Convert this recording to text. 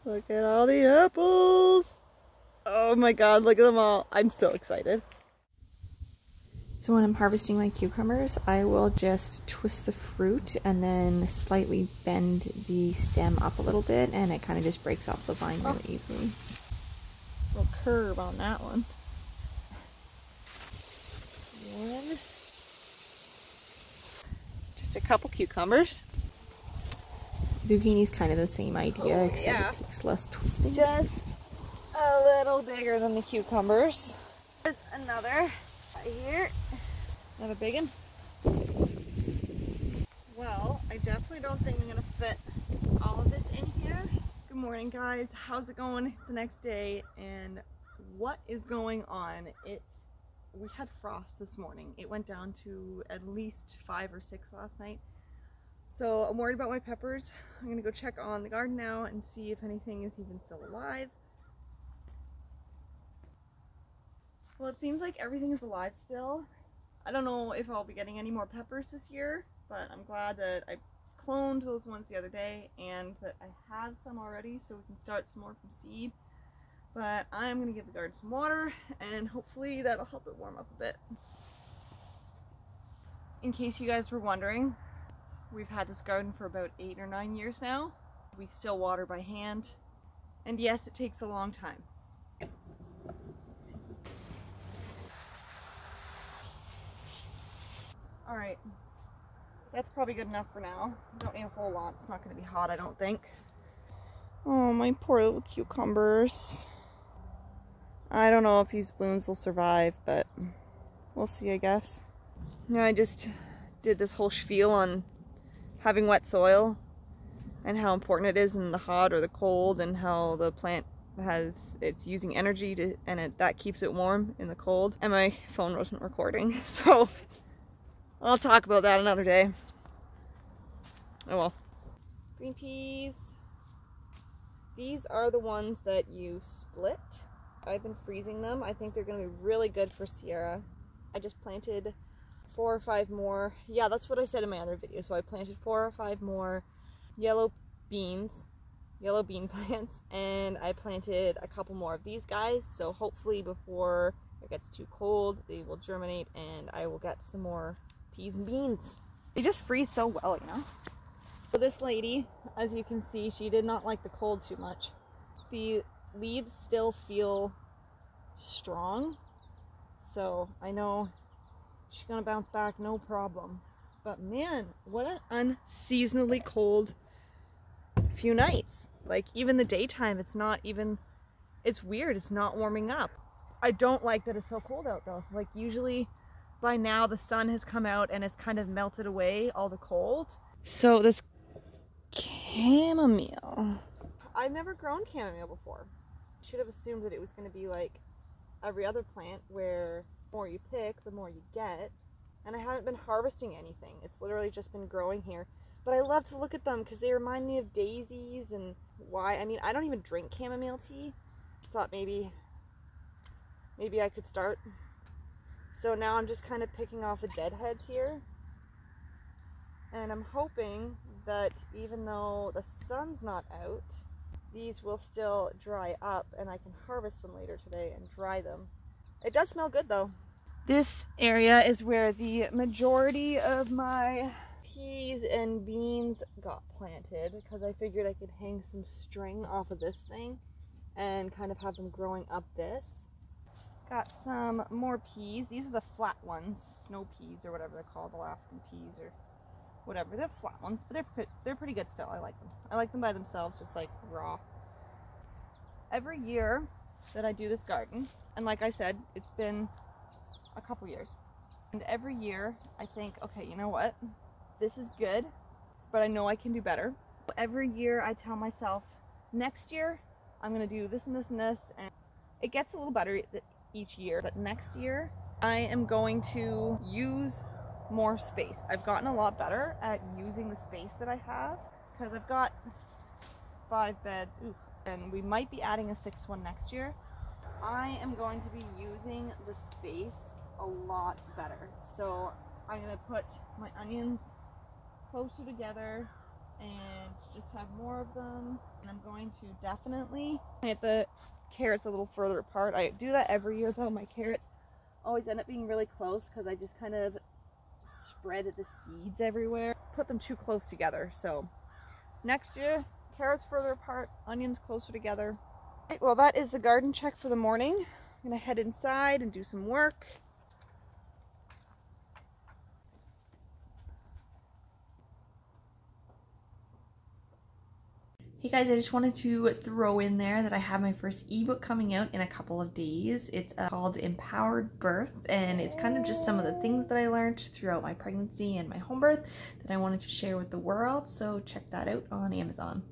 Look at all the apples. Oh my god, look at them all. I'm so excited. So when I'm harvesting my cucumbers, I will just twist the fruit and then slightly bend the stem up a little bit, and it kind of just breaks off the vine really easily. Little curve on that one. Just a couple cucumbers. Zucchini's kind of the same idea, except it takes less twisting. Just a little bigger than the cucumbers. There's another right here. Another big one. Well, I definitely don't think I'm gonna fit all of this in here. Good morning, guys. How's it going? It's the next day, and what is going on? We had frost this morning. It went down to at least 5 or 6 last night. So I'm worried about my peppers. I'm gonna go check on the garden now and see if anything is even still alive. Well, it seems like everything is alive still. I don't know if I'll be getting any more peppers this year, but I'm glad that I cloned those ones the other day and that I have some already, so we can start some more from seed. But I'm gonna give the garden some water, and hopefully that'll help it warm up a bit. In case you guys were wondering, we've had this garden for about 8 or 9 years now. We still water by hand, and yes, it takes a long time. All right, that's probably good enough for now. Don't need a whole lot. It's not going to be hot, I don't think. Oh, my poor little cucumbers. I don't know if these blooms will survive, but we'll see, I guess. Now, I just did this whole spiel on having wet soil and how important it is in the hot or the cold, and how the plant it's using energy to, and that keeps it warm in the cold. And my phone wasn't recording, so I'll talk about that another day. Oh well. Green peas. These are the ones that you split. I've been freezing them. I think they're going to be really good for Sierra. I just planted 4 or 5 more. Yeah, that's what I said in my other video. So I planted 4 or 5 more yellow bean plants, and I planted a couple more of these guys. So hopefully before it gets too cold, they will germinate and I will get some more peas and beans. They just freeze so well, you know? So this lady, as you can see, she did not like the cold too much. The leaves still feel strong, so I know she's gonna bounce back no problem. But man, what an unseasonably cold few nights. Like, even the daytime, it's weird, it's not warming up. I don't like that it's so cold out though. Like, usually by now the sun has come out and it's kind of melted away all the cold. So this chamomile, I've never grown chamomile before. Should have assumed that it was going to be like every other plant, where the more you pick, the more you get. And I haven't been harvesting anything. It's literally just been growing here. But I love to look at them because they remind me of daisies. And why? I mean, I don't even drink chamomile tea. Just thought maybe I could start. So now I'm just kind of picking off the dead heads here. And I'm hoping that even though the sun's not out, these will still dry up and I can harvest them later today and dry them. It does smell good though. This area is where the majority of my peas and beans got planted, because I figured I could hang some string off of this thing and kind of have them growing up this. Got some more peas. These are the flat ones, snow peas or whatever they're called, Alaskan peas or whatever. They're the flat ones, but they're pretty good still. I like them. I like them by themselves, just like raw. Every year that I do this garden, and like I said, it's been a couple years, and every year I think, okay, you know what? This is good, but I know I can do better. Every year I tell myself, next year I'm gonna do this and this and this, and it gets a little better each year, but next year I am going to use more space. I've gotten a lot better at using the space that I have, because I've got 5 beds, and we might be adding a 6th one next year. I am going to be using the space a lot better. So I'm going to put my onions closer together. and just have more of them. And I'm going to definitely plant the carrots a little further apart. I do that every year though. My carrots always end up being really close because I just kind of spread the seeds everywhere. Put them too close together. So next year, carrots further apart, onions closer together. Right, well, that is the garden check for the morning. I'm gonna head inside and do some work. Hey guys, I just wanted to throw in there that I have my first ebook coming out in a couple of days. It's called Empowered Birth, and it's kind of just some of the things that I learned throughout my pregnancy and my home birth that I wanted to share with the world. So check that out on Amazon.